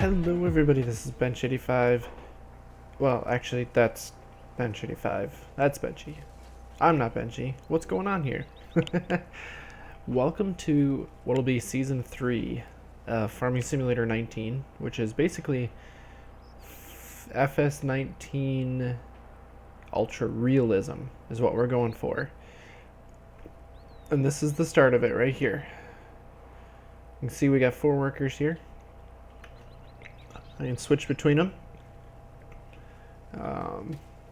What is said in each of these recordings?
Hello everybody, this is Bench85. Well, actually, that's Bench85. That's Benchy. I'm not Benchy. What's going on here? Welcome to what'll be Season 3 of Farming Simulator 19, which is basically FS19 Ultra Realism is what we're going for. And this is the start of it right here. You can see we got 4 workers here. I can switch between them.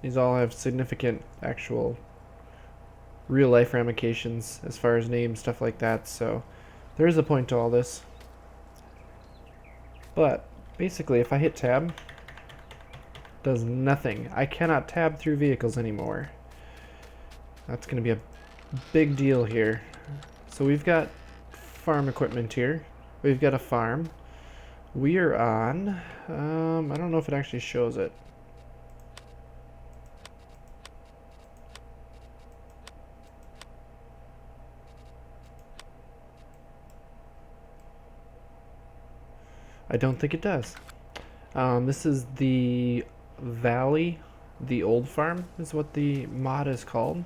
These all have significant actual real life ramifications as far as names, stuff like that, so there is a point to all this. But basically, if I hit tab, it does nothing. I cannot tab through vehicles anymore. That's going to be a big deal here. So we've got farm equipment here. We've got a farm. We are on, I don't know if it actually shows it. I don't think it does. This is the Valley, the old farm is what the mod is called.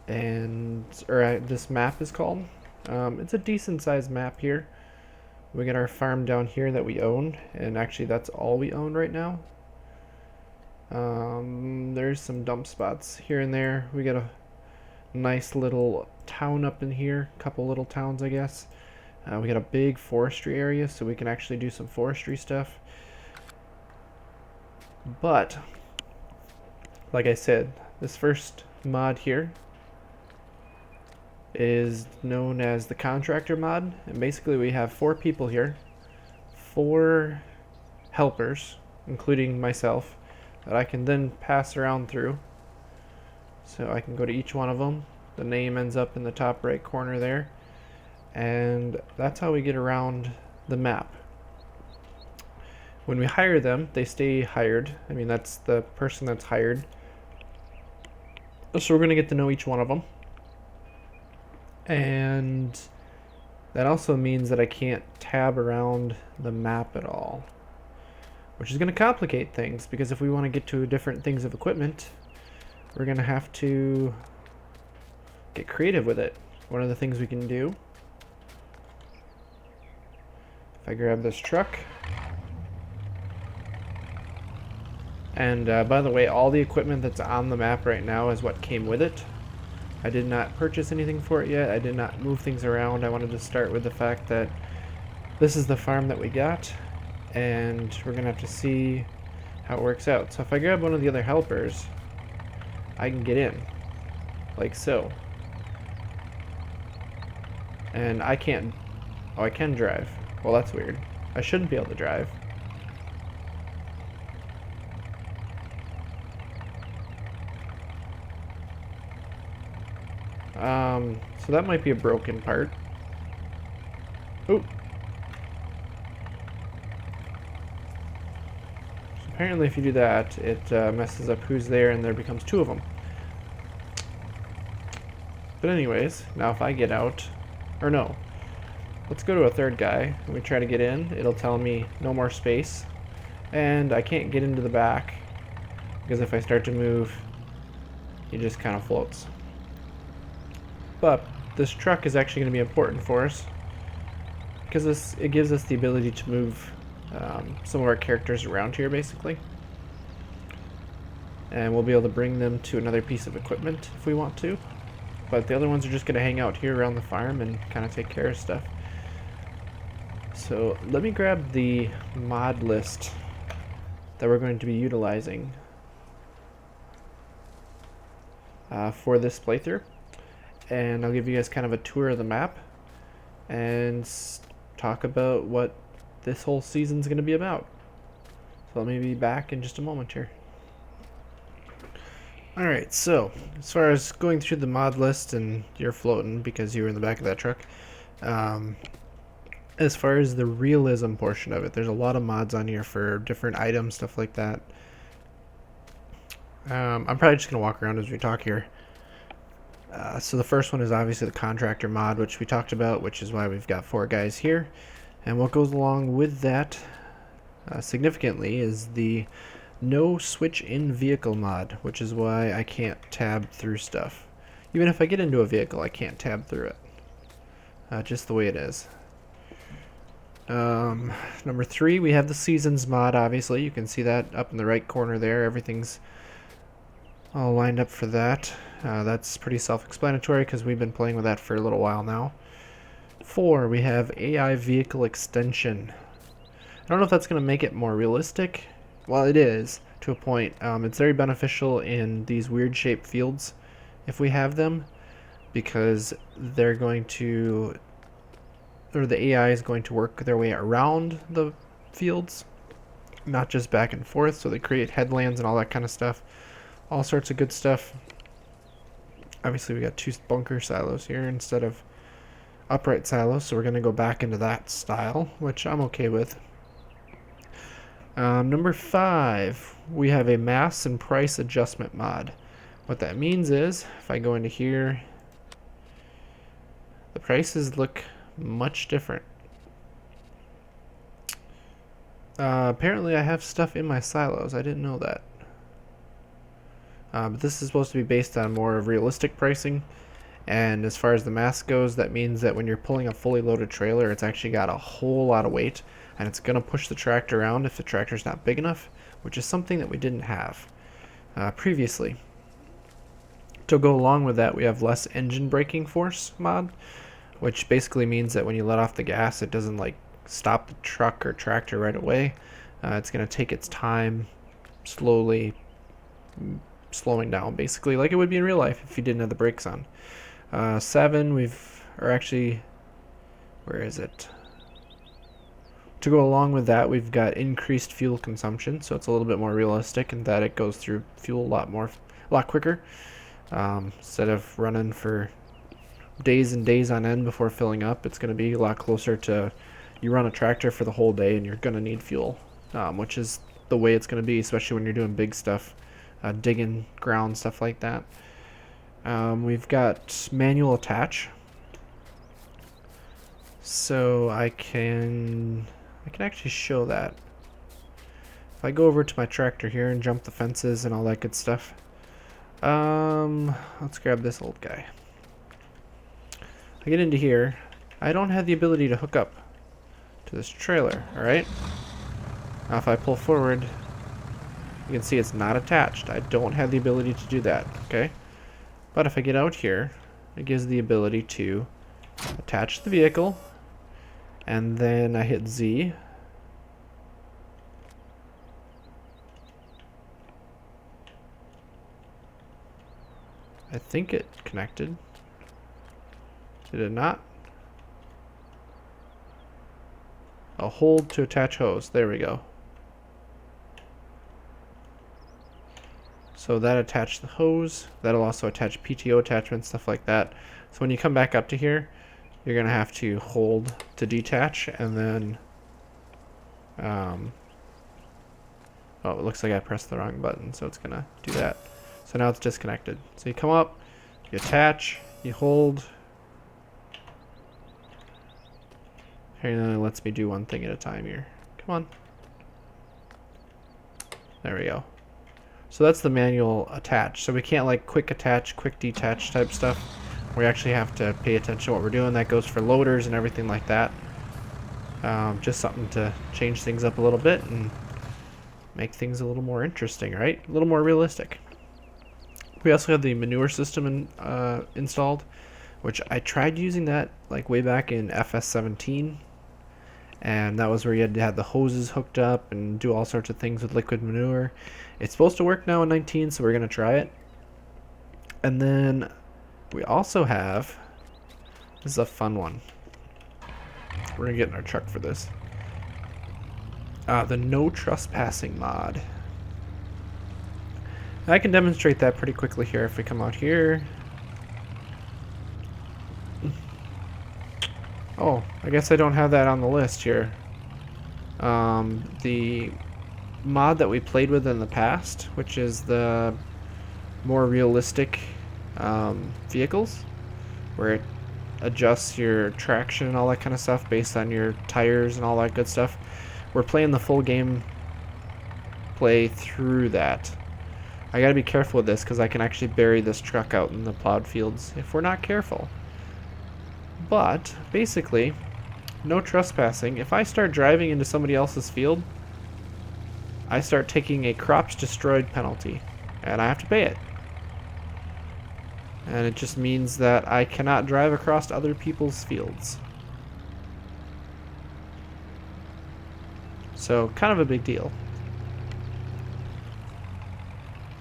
And, this map is called. It's a decent sized map here. We got our farm down here that we own, and actually that's all we own right now. There's some dump spots here and there. We got a nice little town up in here, couple little towns I guess. We got a big forestry area, so we can actually do some forestry stuff. But, like I said, this first mod here is known as the contractor mod, and basically we have 4 people here, 4 helpers including myself that I can then pass around through. So I can go to each one of them. The name ends up in the top right corner there, and that's how we get around the map. When we hire them, they stay hired. I mean, that's the person that's hired, so we're going to get to know each one of them. And that also means that I can't tab around the map at all, which is going to complicate things, because if we want to get to different things of equipment, we're going to have to get creative with it. One of the things we can do, if I grab this truck, and by the way, all the equipment that's on the map right now is what came with it. I did not purchase anything for it yet. I did not move things around. I wanted to start with the fact that this is the farm that we got, and we're going to have to see how it works out. So if I grab one of the other helpers, I can get in, like so. And I can't... Oh, I can drive. Well, that's weird. I shouldn't be able to drive. So that might be a broken part. Oh. So apparently if you do that, it messes up who's there, and there becomes 2 of them. But anyways, now if I get out, or no, let's go to a 3rd guy, and we try to get in. It'll tell me no more space, and I can't get into the back, because if I start to move, he just kind of floats. But this truck is actually going to be important for us, because it gives us the ability to move some of our characters around here, basically. And we'll be able to bring them to another piece of equipment if we want to. But the other ones are just going to hang out here around the farm and kind of take care of stuff. So let me grab the mod list that we're going to be utilizing for this playthrough. And I'll give you guys kind of a tour of the map and talk about what this whole season's going to be about. So let me be back in just a moment here. Alright, so as far as going through the mod list, and you're floating because you were in the back of that truck, as far as the realism portion of it, there's a lot of mods on here for different items, stuff like that. I'm probably just going to walk around as we talk here. So the first one is obviously the contractor mod, which we talked about, which is why we've got 4 guys here. And what goes along with that significantly is the no switch in vehicle mod, which is why I can't tab through stuff. Even if I get into a vehicle, I can't tab through it. Just the way it is. Number 3, we have the seasons mod, obviously. You can see that up in the right corner there. Everything's all lined up for that. That's pretty self-explanatory because we've been playing with that for a little while now. 4, we have AI vehicle extension. I don't know if that's going to make it more realistic. Well, it is, to a point. It's very beneficial in these weird shaped fields if we have them, because they're going to, or the AI is going to work their way around the fields, not just back and forth, so they create headlands and all that kind of stuff. All sorts of good stuff. Obviously we got 2 bunker silos here instead of upright silos, so we're going to go back into that style, which I'm okay with. Number 5, we have a mass and price adjustment mod. What that means is, if I go into here, the prices look much different. Apparently I have stuff in my silos. I didn't know that. But this is supposed to be based on more of realistic pricing. And as far as the mass goes, that means that when you're pulling a fully loaded trailer, it's actually got a whole lot of weight, and it's going to push the tractor around if the tractor's not big enough, which is something that we didn't have previously. To go along with that, we have less engine braking force mod, which basically means that when you let off the gas, it doesn't like stop the truck or tractor right away. It's going to take its time, slowly slowing down, basically like it would be in real life if you didn't have the brakes on. 7, where is it? To go along with that, we've got increased fuel consumption, so it's a little bit more realistic in that it goes through fuel a lot quicker. Instead of running for days and days on end before filling up, it's going to be a lot closer to you run a tractor for the whole day and you're going to need fuel, which is the way it's going to be, especially when you're doing big stuff, digging ground, stuff like that. We've got manual attach, so I can actually show that. If I go over to my tractor here and jump the fences and all that good stuff, let's grab this old guy. I get into here. I don't have the ability to hook up to this trailer, alright? Now if I pull forward, you can see it's not attached. I don't have the ability to do that, okay? But if I get out here, it gives the ability to attach the vehicle, and then I hit Z. I think it connected. Did it not? I'll hold to attach hose. There we go. So that attached the hose. That'll also attach PTO attachments, stuff like that. So when you come back up to here, you're going to have to hold to detach, and then oh, it looks like I pressed the wrong button, so it's going to do that. So now it's disconnected. So you come up, you attach, you hold. And then it lets me do one thing at a time here. Come on. There we go. So that's the manual attach. So we can't like quick attach, quick detach type stuff. We actually have to pay attention to what we're doing. That goes for loaders and everything like that. Just something to change things up a little bit and make things a little more interesting, right? A little more realistic. We also have the manure system installed, which I tried using that like way back in FS17. And that was where you had to have the hoses hooked up and do all sorts of things with liquid manure. It's supposed to work now in 19, so we're going to try it. And then we also have, this is a fun one. We're going to get in our truck for this. The no trespassing mod. I can demonstrate that pretty quickly here if we come out here. Oh, I guess I don't have that on the list here. The mod that we played with in the past, which is the more realistic vehicles, where it adjusts your traction and all that kind of stuff based on your tires and all that good stuff. We're playing the full game play through that. I gotta be careful with this because I can actually bury this truck out in the plowed fields if we're not careful. But basically, no trespassing. If I start driving into somebody else's field, I start taking a crops destroyed penalty, and I have to pay it. And it just means that I cannot drive across other people's fields. So, kind of a big deal.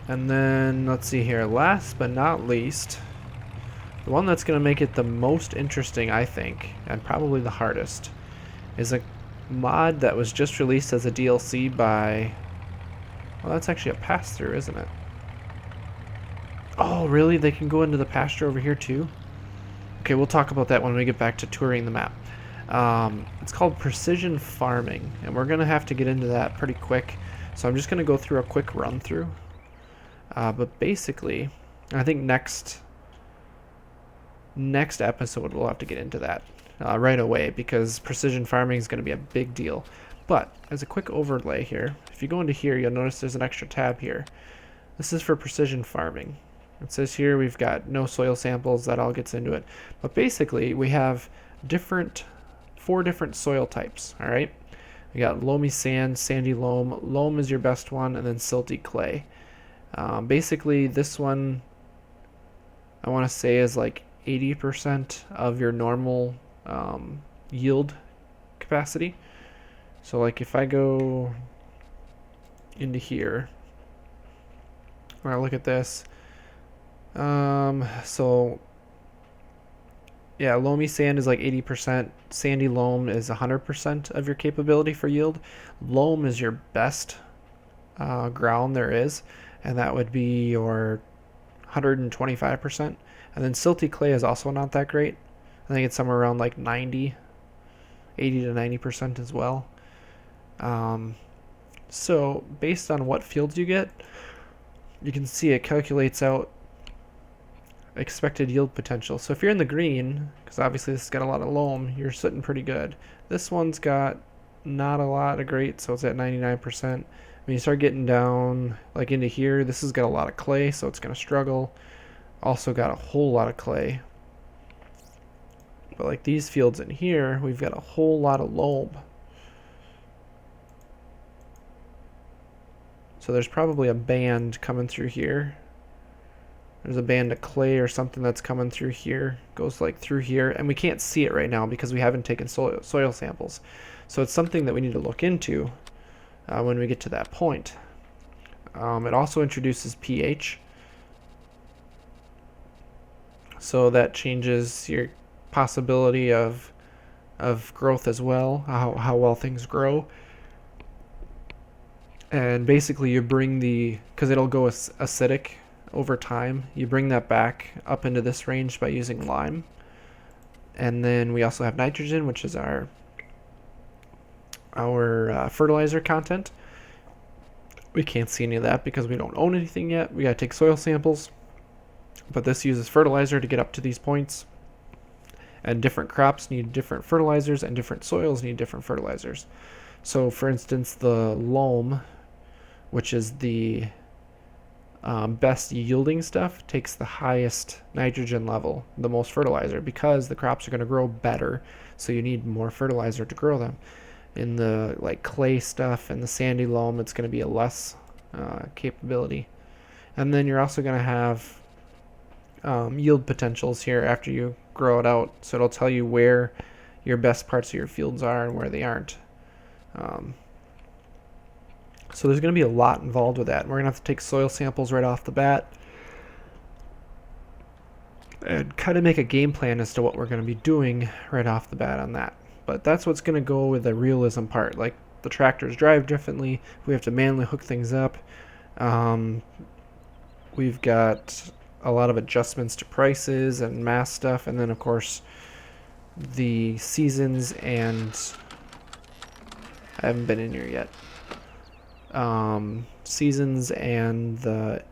And then, let's see here, last but not least, the one that's going to make it the most interesting, I think, and probably the hardest, is a mod that was just released as a DLC by... Well, that's actually a pass-through, isn't it? Oh, really? They can go into the pasture over here, too? Okay, we'll talk about that when we get back to touring the map. It's called Precision Farming, and we're going to have to get into that pretty quick. So I'm just going to go through a quick run-through. But basically, I think next episode we'll have to get into that right away, because precision farming is going to be a big deal. But as a quick overlay here, if you go into here, you'll notice there's an extra tab here. This is for precision farming. It says here we've got no soil samples. That all gets into it. But basically, we have 4 different soil types. All right, we got loamy sand, sandy loam. Loam is your best one, and then silty clay. Basically, this one I want to say is like 80% of your normal yield capacity. So like if I go into here, when I look at this, so yeah, loamy sand is like 80%, sandy loam is 100% of your capability for yield. Loam is your best ground there is, and that would be your 125%. And then silty clay is also not that great. I think it's somewhere around like 80 to 90% as well. So based on what fields you get, you can see it calculates out expected yield potential. So if you're in the green, because obviously this has got a lot of loam, you're sitting pretty good. This one's got not a lot of great, so it's at 99%. When you start getting down like into here, this has got a lot of clay, so it's going to struggle. Also got a whole lot of clay. But like these fields in here, we've got a whole lot of loam. So there's probably a band coming through here. There's a band of clay or something that's coming through here. Goes like through here. And we can't see it right now because we haven't taken soil samples. So it's something that we need to look into when we get to that point. It also introduces pH. So that changes your possibility of growth as well, how well things grow. And basically you bring because it'll go acidic over time, you bring that back up into this range by using lime. And then we also have nitrogen, which is our fertilizer content. We can't see any of that because we don't own anything yet. We gotta take soil samples, but this uses fertilizer to get up to these points. And different crops need different fertilizers, and different soils need different fertilizers. So for instance, the loam, which is the best yielding stuff, takes the highest nitrogen level, the most fertilizer, because the crops are going to grow better, so you need more fertilizer to grow them. In the like clay stuff and the sandy loam, it's going to be a less capability. And then you're also going to have yield potentials here after you grow it out, so it'll tell you where your best parts of your fields are and where they aren't. So there's going to be a lot involved with that. We're going to have to take soil samples right off the bat and kind of make a game plan as to what we're going to be doing right off the bat on that. But that's what's going to go with the realism part. Like the tractors drive differently. We have to manually hook things up. We've got a lot of adjustments to prices and mass stuff. And then, of course, the seasons and... I haven't been in here yet. Seasons and the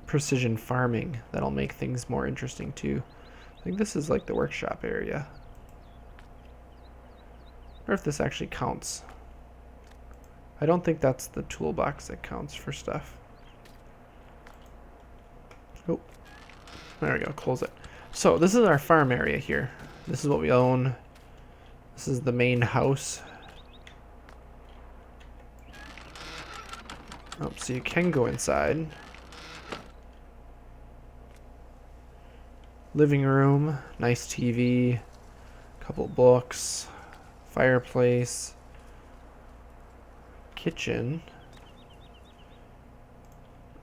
precision farming that'll make things more interesting too. think this is like the workshop area. I wonder if this actually counts. I don't think that's the toolbox that counts for stuff. Oh, there we go, close it. So this is our farm area here. This is what we own. This is the main house. Oh, so you can go inside. Living room, nice TV, couple books, fireplace, kitchen.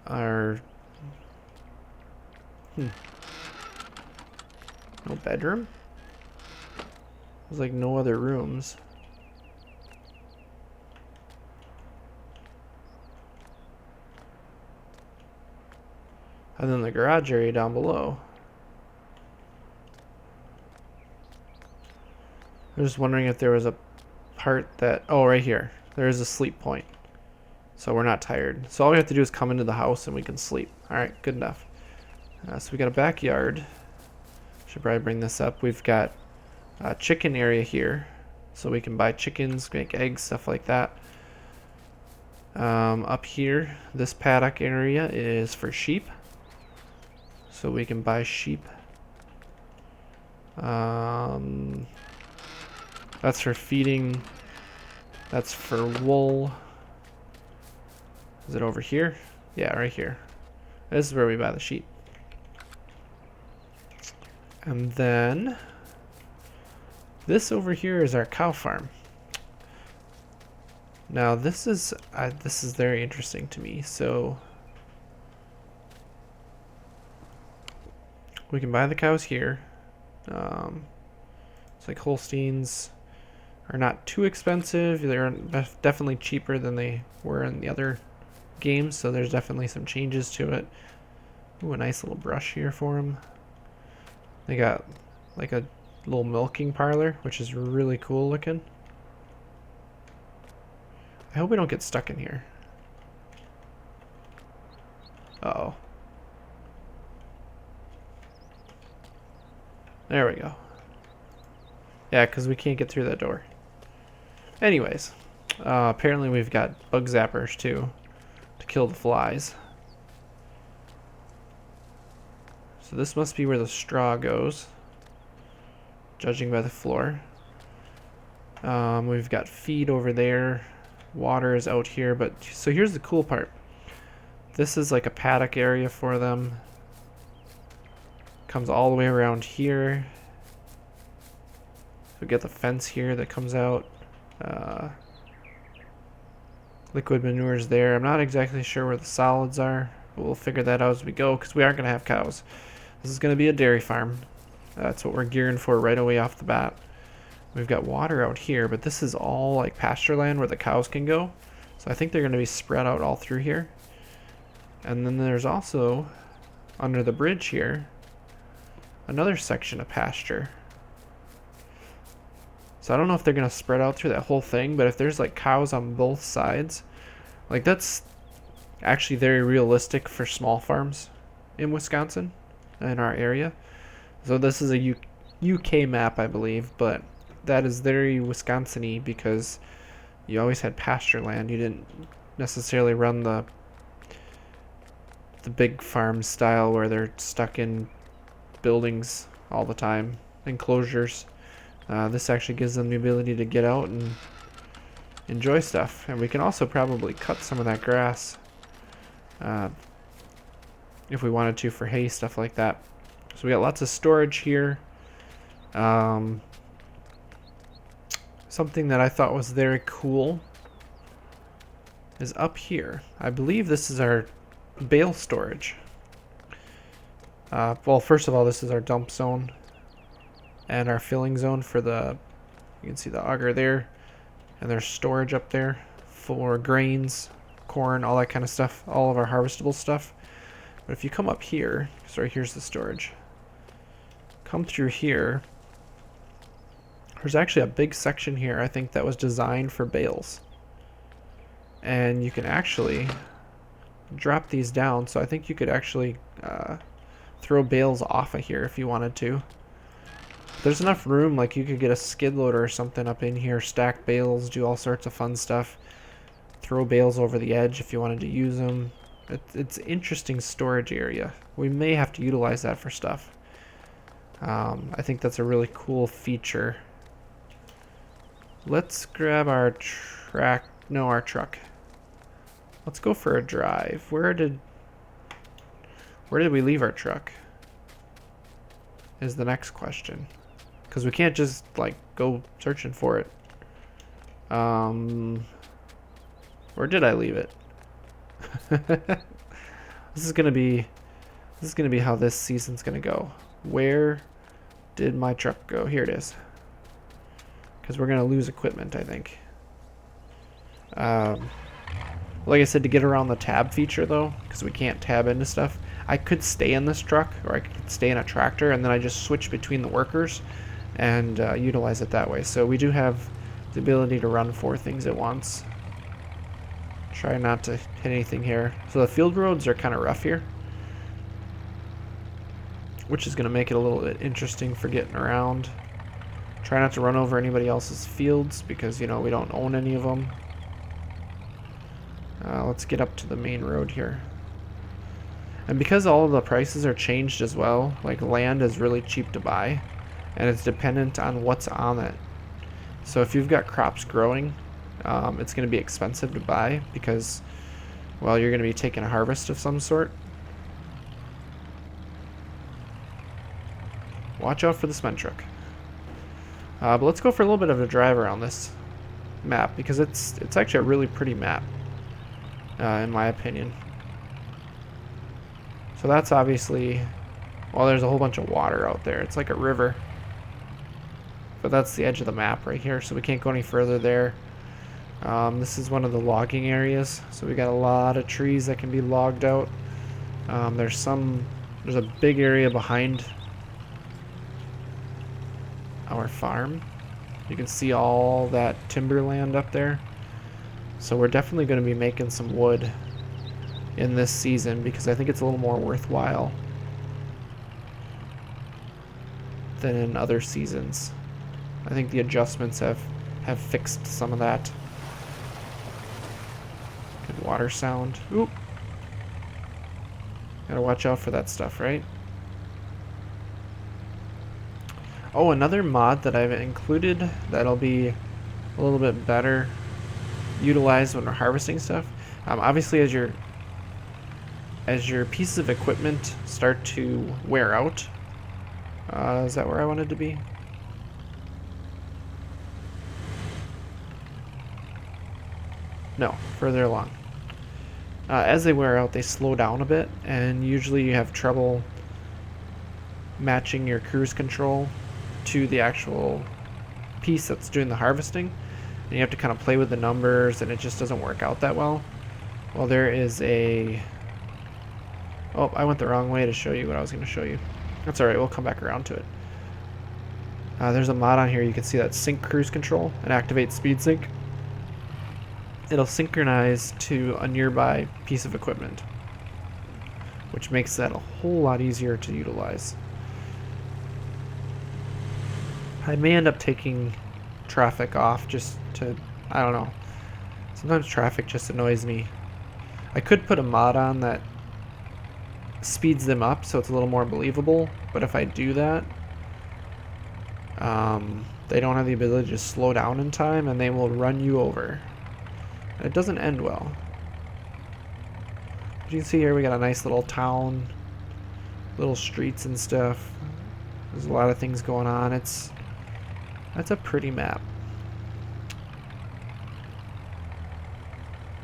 Our no bedroom? There's like no other rooms. And then the garage area down below. I was just wondering if there was a part that... Oh, right here. There is a sleep point. So we're not tired. So all we have to do is come into the house and we can sleep. Alright, good enough. So we got a backyard. Should probably bring this up. We've got a chicken area here. So we can buy chickens, make eggs, stuff like that. Up here, this paddock area is for sheep. So we can buy sheep. That's for feeding. That's for wool. Is it over here? Yeah, right here. This is where we buy the sheep. And then this over here is our cow farm. Now this is very interesting to me. So we can buy the cows here. It's like Holsteins are not too expensive. They're definitely cheaper than they were in the other games, so there's definitely some changes to it. Ooh, a nice little brush here for them. They got like a little milking parlor, which is really cool looking. I hope we don't get stuck in here. Uh-oh. There we go. Yeah, because we can't get through that door. Anyways, apparently we've got bug zappers too, to kill the flies. So this must be where the straw goes, judging by the floor. We've got feed over there. Water is out here, but so here's the cool part. This is like a paddock area for them. Comes all the way around here. We get the fence here that comes out. Liquid manure's there. I'm not exactly sure where the solids are, but we'll figure that out as we go because we aren't going to have cows. This is going to be a dairy farm. That's what we're gearing for right away off the bat. We've got water out here, but this is all like pasture land where the cows can go. So I think they're going to be spread out all through here. And then there's also, under the bridge here, another section of pasture. So I don't know if they're going to spread out through that whole thing, but if there's like cows on both sides, like that's actually very realistic for small farms in Wisconsin, in our area. So this is a UK map, I believe, but that is very Wisconsin-y because you always had pasture land. You didn't necessarily run the big farm style where they're stuck in buildings all the time, enclosures. This actually gives them the ability to get out and enjoy stuff. And we can also probably cut some of that grass if we wanted to for hay, stuff like that. So we got lots of storage here. Something that I thought was very cool is up here. I believe this is our bale storage. Well, first of all, this is our dump zone and our filling zone for the, you can see the auger there, and there's storage up there for grains, corn, all that kind of stuff, all of our harvestable stuff. But if you come up here, so here's the storage. Come through here, there's actually a big section here, I think, that was designed for bales. And you can actually drop these down, so I think you could actually throw bales off of here if you wanted to. There's enough room, like you could get a skid loader or something up in here, stack bales, do all sorts of fun stuff. Throw bales over the edge if you wanted to use them. It's an interesting storage area. We may have to utilize that for stuff. I think that's a really cool feature. Let's grab our our truck. Let's go for a drive. Where did we leave our truck? Is the next question. Because we can't just like go searching for it. Where did I leave it? This is gonna be how this season's gonna go. Where did my truck go? Here it is. Because we're gonna lose equipment, I think. Like I said, to get around the tab feature though, because we can't tab into stuff, I could stay in this truck or I could stay in a tractor and then I just switch between the workers and utilize it that way. So we do have the ability to run 4 things at once. Try not to hit anything here. So the field roads are kind of rough here, which is going to make it a little bit interesting for getting around. Try not to run over anybody else's fields because, you know, we don't own any of them. Let's get up to the main road here. And because all of the prices are changed as well, like land is really cheap to buy and it's dependent on what's on it. So if you've got crops growing, it's going to be expensive to buy because, well, you're going to be taking a harvest of some sort. Watch out for the cement truck. But let's go for a little bit of a drive around this map because it's actually a really pretty map, in my opinion. So that's obviously, well, there's a whole bunch of water out there. It's like a river. But that's the edge of the map right here, so we can't go any further there. This is one of the logging areas, so we got a lot of trees that can be logged out. There's a big area behind our farm. You can see all that timberland up there. So we're definitely going to be making some wood in this season because I think it's a little more worthwhile than in other seasons. I think the adjustments have fixed some of that. Good water sound. Oop. Gotta watch out for that stuff, right? Oh, another mod that I've included that'll be a little bit better utilized when we're harvesting stuff. Obviously, as your pieces of equipment start to wear out, is that where I wanted to be? No, further along. As they wear out, they slow down a bit, and usually you have trouble matching your cruise control to the actual piece that's doing the harvesting. And you have to kind of play with the numbers, and it just doesn't work out that well. Well, there is a... Oh, I went the wrong way to show you what I was going to show you. That's alright, we'll come back around to it. There's a mod on here. You can see that sync cruise control and activate speed sync. It'll synchronize to a nearby piece of equipment, which makes that a whole lot easier to utilize. I may end up taking traffic off just to, I don't know. Sometimes traffic just annoys me. I could put a mod on that speeds them up so it's a little more believable, but if I do that, they don't have the ability to slow down in time and they will run you over. And it doesn't end well. As you can see here, we got a nice little town, little streets and stuff. There's a lot of things going on. That's a pretty map.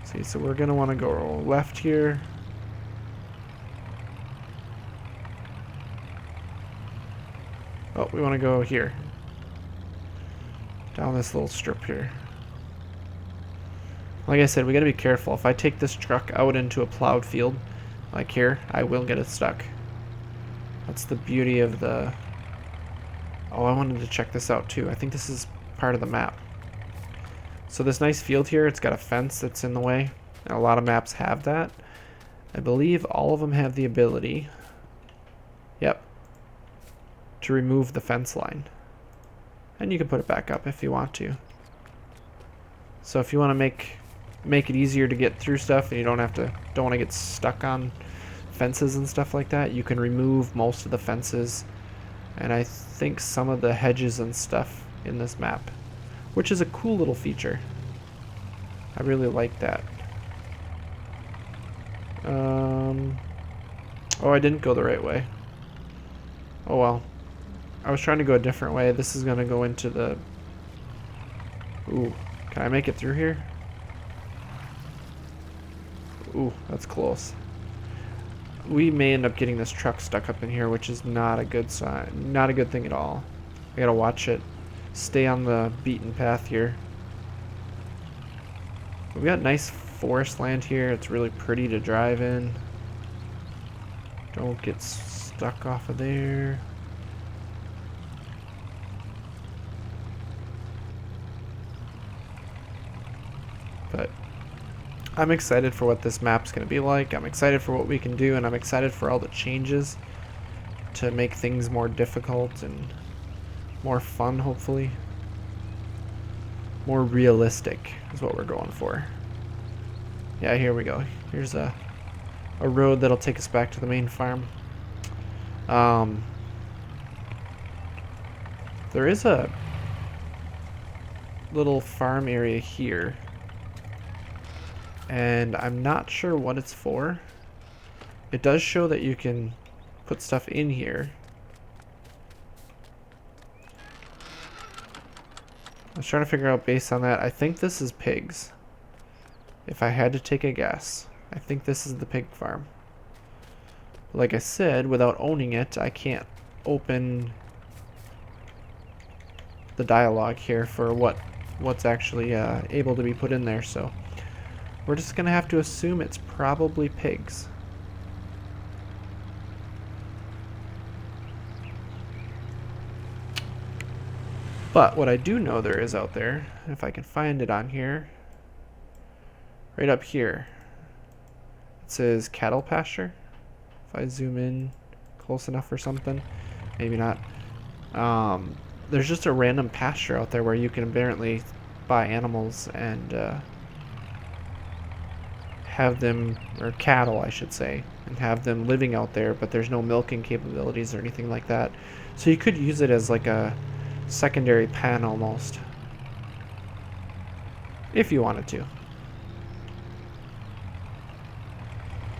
See, so we're gonna want to go left here. Oh, we want to go here. Down this little strip here. Like I said, we got to be careful. If I take this truck out into a plowed field, like here, I will get it stuck. That's the beauty of the... Oh, I wanted to check this out too. I think this is part of the map. So this nice field here, it's got a fence that's in the way. And a lot of maps have that. I believe all of them have the ability... Yep. To remove the fence line. And you can put it back up if you want to. So if you want to make it easier to get through stuff and you don't want to get stuck on fences and stuff like that, you can remove most of the fences and I think some of the hedges and stuff in this map, which is a cool little feature. I really like that. Oh, I didn't go the right way. Oh well. I was trying to go a different way. This is gonna go into the... Ooh, can I make it through here? Ooh, that's close. We may end up getting this truck stuck up in here, which is not a good sign. Not a good thing at all. I gotta watch it. Stay on the beaten path here. We've got nice forest land here. It's really pretty to drive in. Don't get stuck off of there. But I'm excited for what this map's going to be like. I'm excited for what we can do, and I'm excited for all the changes to make things more difficult and more fun, hopefully. More realistic is what we're going for. Yeah, here we go. Here's a road that'll take us back to the main farm. There is a little farm area here, and I'm not sure what it's for. It does show that you can put stuff in here. I was trying to figure out based on that. I think this is pigs. If I had to take a guess, I think this is the pig farm. Like I said, without owning it, I can't open the dialogue here for what's actually able to be put in there. So we're just gonna have to assume it's probably pigs. But what I do know there is out there, if I can find it on here, right up here, it says cattle pasture. If I zoom in close enough or something, maybe not. There's just a random pasture out there where you can apparently buy animals and have them, or cattle I should say, and have them living out there, but there's no milking capabilities or anything like that. So you could use it as like a secondary pen almost, if you wanted to.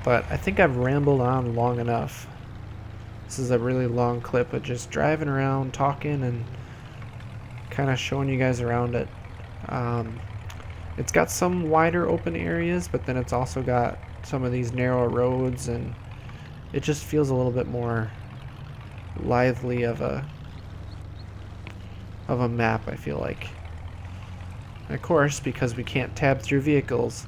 But I think I've rambled on long enough. This is a really long clip of just driving around, talking, and kind of showing you guys around it. It's got some wider open areas, but then it's also got some of these narrow roads, and it just feels a little bit more lively of a map, I feel like. And of course, because we can't tab through vehicles,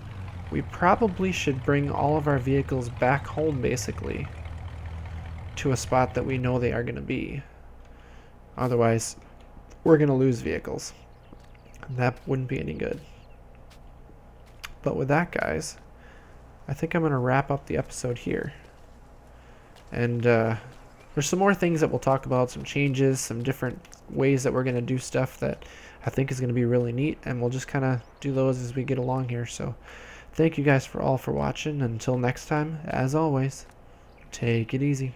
we probably should bring all of our vehicles back home, basically, to a spot that we know they are going to be. Otherwise, we're going to lose vehicles. And that wouldn't be any good. But with that, guys, I think I'm going to wrap up the episode here. And there's some more things that we'll talk about, some changes, some different ways that we're going to do stuff that I think is going to be really neat, and we'll just kind of do those as we get along here. So thank you guys for watching. Until next time, as always, take it easy.